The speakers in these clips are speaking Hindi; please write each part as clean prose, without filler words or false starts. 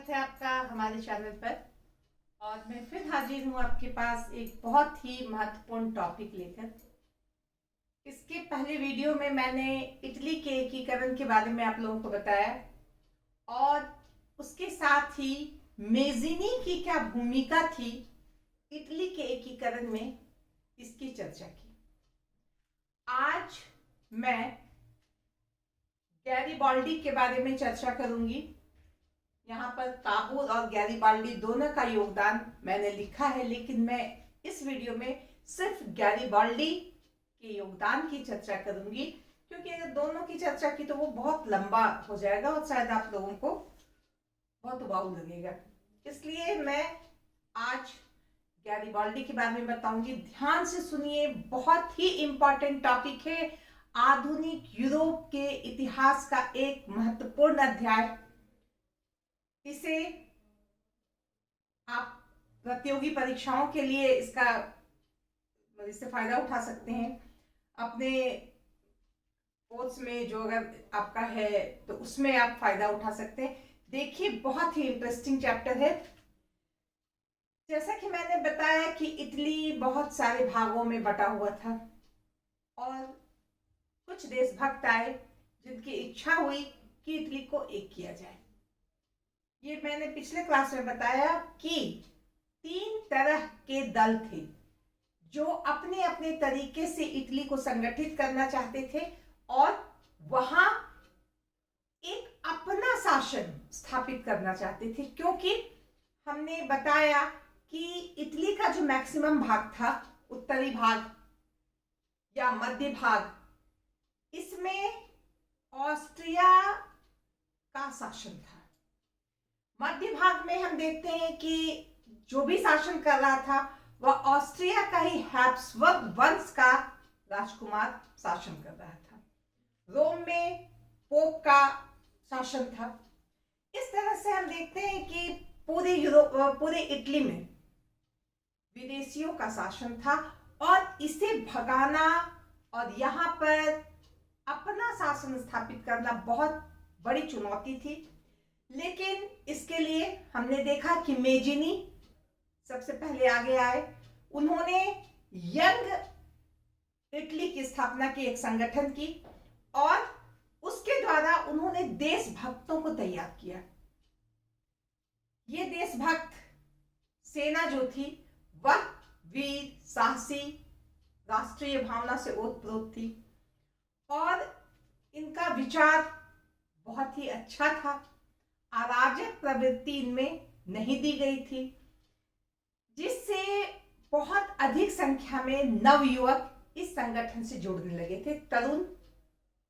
स्वागत है आपका हमारे चैनल पर। और मैं फिर हाजिर हूँ आपके पास एक बहुत ही महत्वपूर्ण टॉपिक लेकर। इसके पहले वीडियो में मैंने इटली के एकीकरण के बारे में आप लोगों को बताया और उसके साथ ही मेज़ीनी की क्या भूमिका थी इटली के एकीकरण में, इसकी चर्चा की। आज मैं गैरिबाल्डी के बारे में चर्चा करूंगी। यहाँ पर काबुल और गैरिबाल्डी दोनों का योगदान मैंने लिखा है, लेकिन मैं इस वीडियो में सिर्फ गैरिबाल्डी के योगदान की चर्चा करूंगी, क्योंकि अगर दोनों की चर्चा की तो वो बहुत लंबा हो जाएगा और शायद आप लोगों को बहुत उबाऊ लगेगा। इसलिए मैं आज गैरिबाल्डी के बारे में बताऊंगी। ध्यान से सुनिए, बहुत ही इंपॉर्टेंट टॉपिक है। आधुनिक यूरोप के इतिहास का एक महत्वपूर्ण अध्याय। इसे आप प्रतियोगी परीक्षाओं के लिए इससे फायदा उठा सकते हैं। अपने कोर्स में जो अगर आपका है तो उसमें आप फायदा उठा सकते हैं। देखिए, बहुत ही इंटरेस्टिंग चैप्टर है। जैसा कि मैंने बताया कि इटली बहुत सारे भागों में बटा हुआ था और कुछ देशभक्त आए जिनकी इच्छा हुई कि इटली को एक किया जाए। ये मैंने पिछले क्लास में बताया कि 3 तरह के दल थे जो अपने अपने तरीके से इटली को संगठित करना चाहते थे और वहां एक अपना शासन स्थापित करना चाहते थे। क्योंकि हमने बताया कि इटली का जो मैक्सिमम भाग था, उत्तरी भाग या मध्य भाग, इसमें ऑस्ट्रिया का शासन था। मध्य भाग में हम देखते हैं कि जो भी शासन कर रहा था वह ऑस्ट्रिया का ही हैब्सबर्ग वंश का राजकुमार शासन कर रहा था। रोम में पोप का शासन था। इस तरह से हम देखते हैं कि पूरे इटली में विदेशियों का शासन था और इसे भगाना और यहाँ पर अपना शासन स्थापित करना बहुत बड़ी चुनौती थी। लेकिन इसके लिए हमने देखा कि मेजिनी सबसे पहले आगे आए। उन्होंने यंग इटली की स्थापना की, एक संगठन की, और उसके द्वारा उन्होंने देशभक्तों को तैयार किया। ये देशभक्त सेना जो थी वह वीर, साहसी, राष्ट्रीय भावना से ओतप्रोत थी और इनका विचार बहुत ही अच्छा था। अराजक प्रवृत्ति इनमें नहीं दी गई थी, जिससे बहुत अधिक संख्या में नवयुवक इस संगठन से जुड़ने लगे थे। तरुण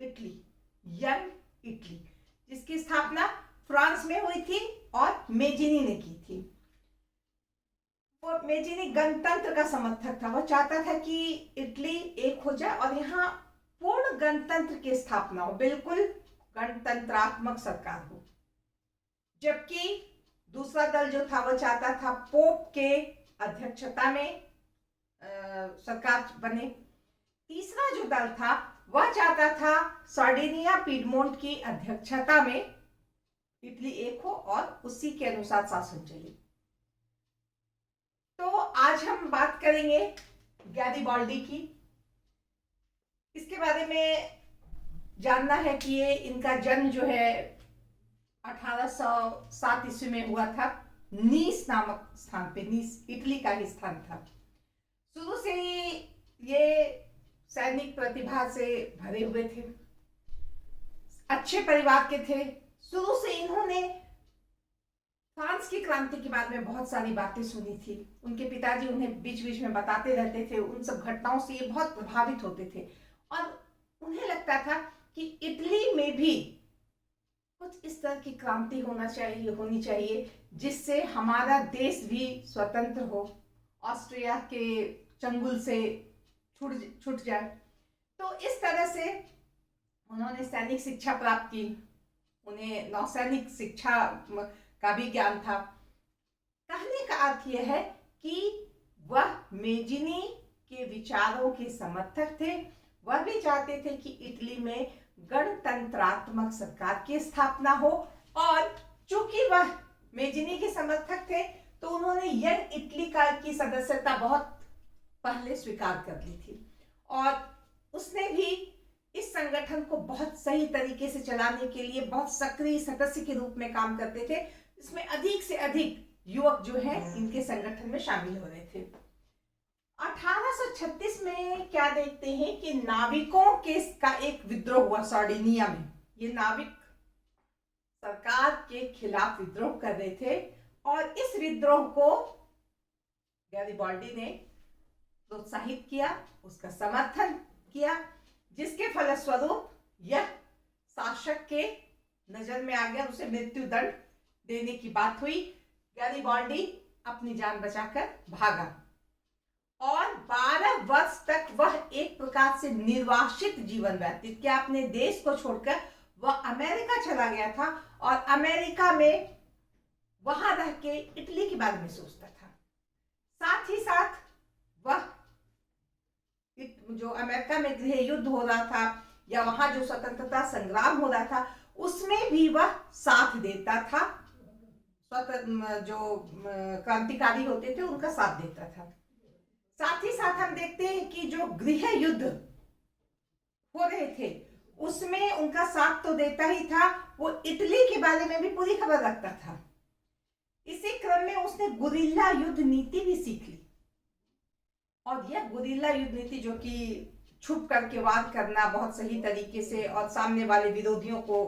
इटली, यंग इटली, जिसकी स्थापना फ्रांस में हुई थी और मेजिनी ने की थी। वो मेजिनी गणतंत्र का समर्थक था। वो चाहता था कि इटली एक हो जाए और यहाँ पूर्ण गणतंत्र की स्थापना हो, बिल्कुल गणतंत्रात्मक सरकार हो। जबकि दूसरा दल जो था वह चाहता था पोप के अध्यक्षता में सरकार बने। तीसरा जो दल था वह चाहता था सार्डिनिया पीडमोंट की अध्यक्षता में इटली एक हो और उसी के अनुसार शासन चले। तो आज हम बात करेंगे गैरिबाल्डी की। इसके बारे में जानना है कि ये इनका जन्म जो है 1807 ईस्वी में हुआ था। नीस नामक स्थान पे, नीस इटली का ही स्थान था। शुरू से ही ये सैनिक प्रतिभा से भरे हुए थे, अच्छे परिवार के थे। शुरू से इन्होंने फ्रांस की क्रांति के बारे में बहुत सारी बातें सुनी थी। उनके पिताजी उन्हें बीच बीच में बताते रहते थे। उन सब घटनाओं से ये बहुत प्रभावित होते थे और उन्हें लगता था कि इटली में भी कुछ इस तरह की क्रांति होनी चाहिए जिससे हमारा देश भी स्वतंत्र हो, ऑस्ट्रिया के चंगुल से छूट जाए। तो इस तरह से उन्होंने सैनिक शिक्षा प्राप्त की। उन्हें नौसैनिक शिक्षा का भी ज्ञान था। कहने का अर्थ यह है कि वह मेजिनी के विचारों के समर्थक थे। वह भी चाहते थे कि इटली में गणतंत्रात्मक सरकार की स्थापना हो और चूंकि वह मेजिनी के समर्थक थे, तो उन्होंने यंग इटली का की सदस्यता बहुत पहले स्वीकार कर ली थी और उसने भी इस संगठन को बहुत सही तरीके से चलाने के लिए बहुत सक्रिय सदस्य के रूप में काम करते थे। इसमें अधिक से अधिक युवक जो है इनके संगठन में शामिल हो रहे थे। 1836 में क्या देखते हैं कि नाविकों के का एक विद्रोह हुआ सार्डिनिया में। ये नाविक सरकार के खिलाफ विद्रोह कर रहे थे और इस विद्रोह को गैरिबाल्डी ने प्रोत्साहित किया, उसका समर्थन किया, जिसके फलस्वरूप यह शासक के नजर में आ गया, उसे मृत्यु दंड देने की बात हुई। गैरिबाल्डी अपनी जान बचाकर भागा और 12 वर्ष तक वह एक प्रकार से निर्वासित जीवन व्यतीत किया। अपने देश को छोड़कर वह अमेरिका चला गया था और अमेरिका में वहां रह के इटली के बारे में सोचता था। साथ ही साथ वह जो अमेरिका में गृह युद्ध हो रहा था या वहां जो स्वतंत्रता संग्राम हो रहा था उसमें भी वह साथ देता था। जो क्रांतिकारी होते थे उनका साथ देता था। साथ ही साथ हम देखते हैं कि जो गृह युद्ध हो रहे थे उसमें उनका साथ तो देता ही था, वो इटली के बारे में भी पूरी खबर रखता था। इसी क्रम में उसने गुरिल्ला युद्ध नीति भी सीख ली और यह गुरिल्ला युद्ध नीति जो कि छुप करके वार करना बहुत सही तरीके से और सामने वाले विरोधियों को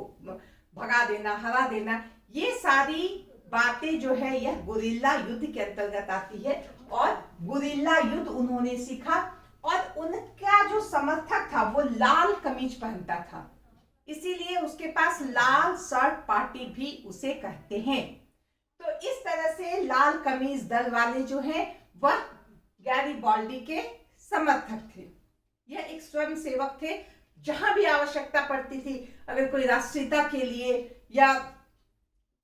भगा देना, हरा देना, ये सारी बातें जो है यह गुरिल्ला युद्ध के अंतर्गत आती है। और गुरिल्ला युद्ध उन्होंने सीखा और उनका जो समर्थक था वो लाल कमीज पहनता था, इसीलिए उसके पास लाल शर्ट पार्टी भी उसे कहते हैं। तो इस तरह से लाल कमीज दल वाले जो हैं वह गैरिबाल्डी के समर्थक थे। यह एक स्वयं सेवक थे, जहां भी आवश्यकता पड़ती थी, अगर कोई राष्ट्रीयता के लिए या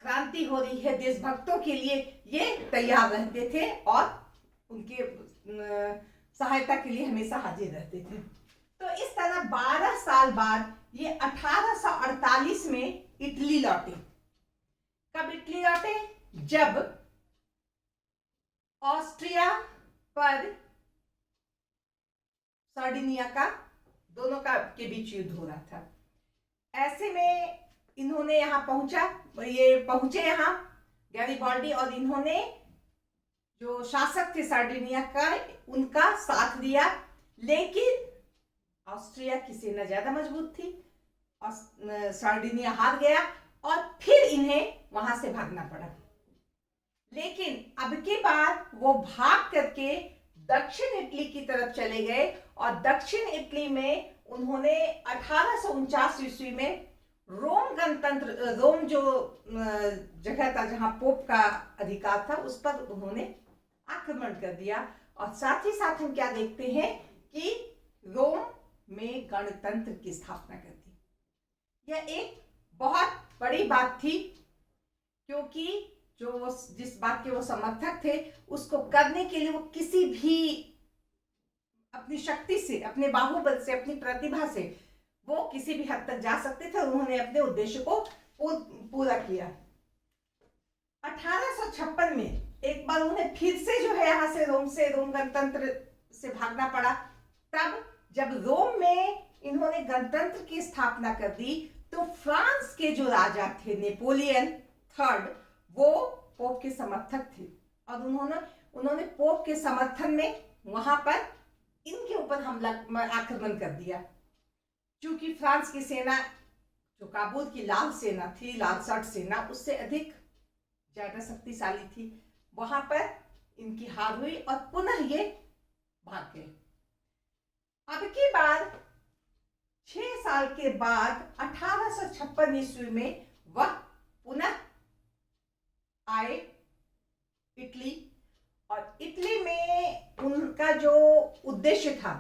क्रांति हो रही है देशभक्तों के लिए, ये तैयार रहते थे और उनके सहायता के लिए हमेशा हाजिर रहते थे। तो इस तरह 12 साल बाद ये 1848 में इटली लौटे। कब इटली लौटे? जब ऑस्ट्रिया पर सार्डिनिया का दोनों का के बीच युद्ध हो रहा था। ऐसे में इन्होंने यहाँ पहुंचे यहाँ गैरिबाल्डी, और इन्होंने जो शासक थे सार्डिनिया का उनका साथ दिया, लेकिन ऑस्ट्रिया की सेना ज्यादा मजबूत थी और सार्डिनिया हार गया और फिर इन्हें वहां से भागना पड़ा। लेकिन अब की बार वो भाग करके दक्षिण इटली की तरफ चले गए और दक्षिण इटली में उन्होंने 1849 ईस्वी में रोम जो जगह था जहां पोप का अधिकार था उस पर उन्होंने आक्रमण कर दिया। और साथ ही साथ हम क्या देखते हैं कि रोम में गणतंत्र की स्थापना कर दी। यह एक बहुत बड़ी बात थी, क्योंकि जो जिस बात के वो समर्थक थे उसको करने के लिए वो किसी भी अपनी शक्ति से, अपने बाहुबल से, अपनी प्रतिभा से वो किसी भी हद तक जा सकते थे और उन्होंने अपने उद्देश्य को पूरा किया। 1856 में एक बार उन्हें फिर से जो है यहाँ से रोम गणतंत्र से भागना पड़ा। तब जब रोम में इन्होंने गणतंत्र की स्थापना कर दी तो फ्रांस के जो राजा थे नेपोलियन थर्ड, वो पोप के समर्थक थे और उन्होंने पोप के समर्थन में वहां पर इनके ऊपर आक्रमण कर दिया। क्योंकि फ्रांस की सेना जो काबुल की लाल सेना थी, लाल शर्ट सेना, उससे अधिक ज्यादा शक्तिशाली थी, वहां पर इनकी हार हुई और पुनः ये भाग गए। अब की बार 6 साल के बाद 1856 ईस्वी में वह पुनः आए इटली, और इटली में उनका जो उद्देश्य था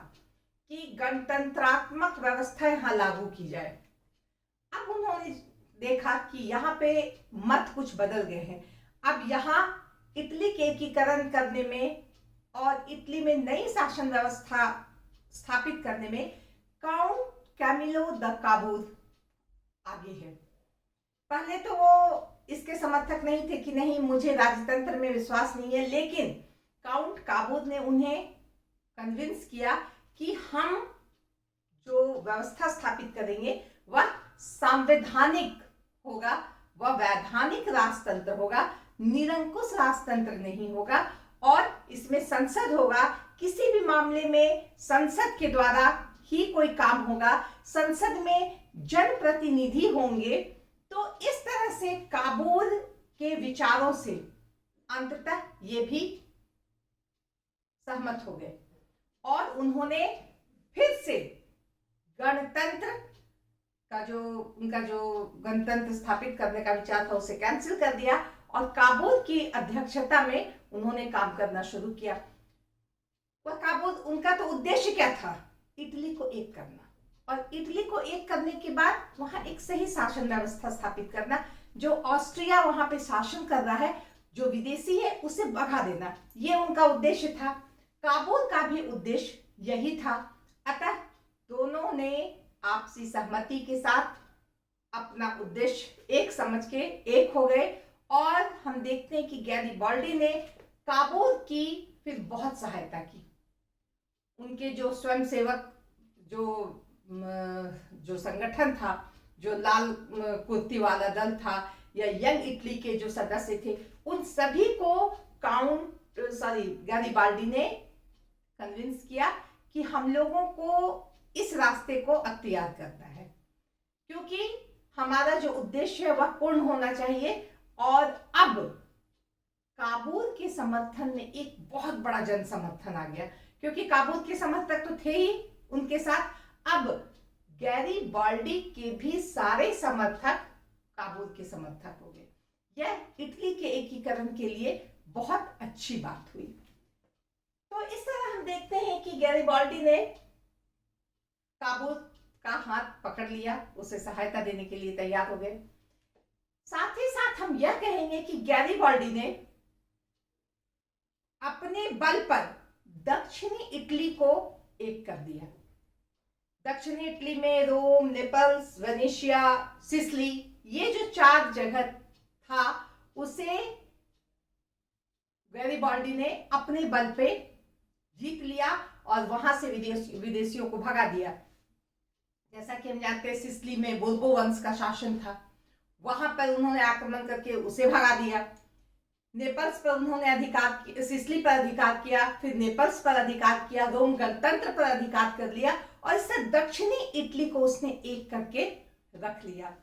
कि गणतंत्रात्मक व्यवस्था यहां लागू की जाए। अब उन्होंने देखा कि यहाँ पे मत कुछ बदल गए हैं। अब यहाँ इटली के एकीकरण करने में और इटली में नई शासन व्यवस्था स्थापित करने में काउंट कैमिलो द काबूल आगे है। पहले तो वो इसके समर्थक नहीं थे कि नहीं मुझे राजतंत्र में विश्वास नहीं है, लेकिन काउंट काबूल ने उन्हें कन्विंस किया कि हम जो व्यवस्था स्थापित करेंगे वह संवैधानिक होगा, वह वैधानिक राजतंत्र होगा, निरंकुश राजतंत्र नहीं होगा, और इसमें संसद होगा। किसी भी मामले में संसद के द्वारा ही कोई काम होगा, संसद में जनप्रतिनिधि होंगे। तो इस तरह से काबूल के विचारों से अंततः ये भी सहमत हो गए और उन्होंने फिर से गणतंत्र का उनका जो गणतंत्र स्थापित करने का विचार था उसे कैंसिल कर दिया और काबूल की अध्यक्षता में उन्होंने काम करना शुरू किया। वह काबूल, उनका तो उद्देश्य क्या था? इटली को एक करना, और इटली को एक करने के बाद वहां एक सही शासन व्यवस्था स्थापित करना। जो ऑस्ट्रिया वहां पे शासन कर रहा है, जो विदेशी है, उसे भगा देना, ये उनका उद्देश्य था। काबूल का भी उद्देश्य यही था। अतः दोनों ने आपसी सहमति के साथ अपना उद्देश्य एक समझ के एक हो गए, और हम देखते हैं कि गैरिबाल्डी ने काबूल की फिर बहुत सहायता की। उनके जो स्वयंसेवक जो संगठन था, जो लाल कुर्ती वाला दल था, या यंग इटली के जो सदस्य थे, उन सभी को गैरिबाल्डी ने कन्विंस किया कि हम लोगों को इस रास्ते को अख्तियार करना है, क्योंकि हमारा जो उद्देश्य है वह पूर्ण होना चाहिए। और अब काबूल के समर्थन में एक बहुत बड़ा जन समर्थन आ गया, क्योंकि काबूल के समर्थक तो थे ही उनके साथ, अब गैरिबाल्डी के भी सारे समर्थक काबूल के समर्थक हो गए। यह इटली के एकीकरण के लिए बहुत अच्छी बात हुई। तो इस तरह हम देखते हैं कि गैरिबाल्डी ने काबूल का हाथ पकड़ लिया, उसे सहायता देने के लिए तैयार हो गए। साथ ही साथ हम यह कहेंगे कि गैरिबाल्डी ने अपने बल पर दक्षिणी इटली को एक कर दिया। दक्षिणी इटली में रोम, नेपल्स, वेनेशिया, सिसिली, ये जो 4 जगह था, उसे गैरिबाल्डी ने अपने बल पे जीत लिया और वहां से विदेशियों को भगा दिया। जैसा कि हम जानते हैं, सिसिली में बोर्बो वंश का शासन था, वहां पर उन्होंने आक्रमण करके उसे भगा दिया। नेपल्स पर उन्होंने सिसिली पर अधिकार किया, फिर नेपल्स पर अधिकार किया, रोम गणतंत्र पर अधिकार कर लिया, और इससे दक्षिणी इटली को उसने एक करके रख लिया।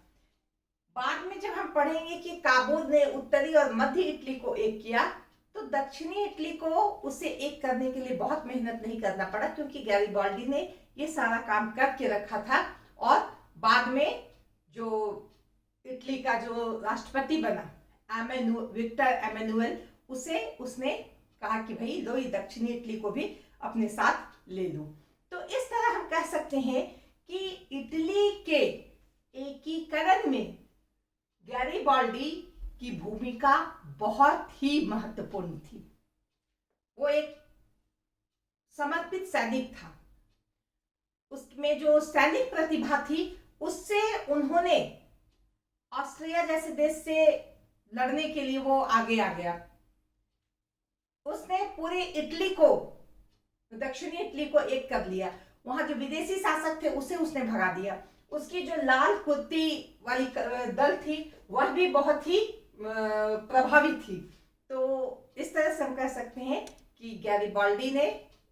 बाद में जब हम पढ़ेंगे कि काबूल ने उत्तरी और मध्य इटली को एक किया, तो दक्षिणी इटली को उसे एक करने के लिए बहुत मेहनत नहीं करना पड़ा, क्योंकि गैरिबाल्डी ने ये सारा काम करके रखा था। और बाद में जो इटली का जो राष्ट्रपति बना विक्टर एमेनुएल, उसने कहा कि भाई लो, ये दक्षिणी इटली को भी अपने साथ ले लो। तो इस तरह हम कह सकते हैं कि इटली के एकीकरण में गैरिबाल्डी की भूमिका बहुत ही महत्वपूर्ण थी। वो एक समर्पित सैनिक था, उसमें जो सैनिक प्रतिभा थी उससे उन्होंने ऑस्ट्रिया जैसे देश से लड़ने के लिए वो आगे आ गया। उसने पूरे इटली को, दक्षिणी इटली को एक कर लिया। वहां जो विदेशी शासक थे उसे उसने भगा दिया। उसकी जो लाल कुर्ती वाली दल थी वह भी बहुत ही प्रभावी थी। तो इस तरह से हम कह सकते हैं कि गैरिबाल्डी ने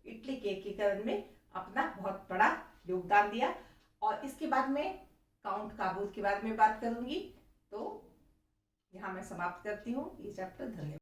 इटली के एकीकरण में अपना बहुत बड़ा योगदान दिया। और इसके बाद में काउंट काबूल के बारे में बात करूंगी। तो यहाँ मैं समाप्त करती हूँ ये चैप्टर। धन्यवाद।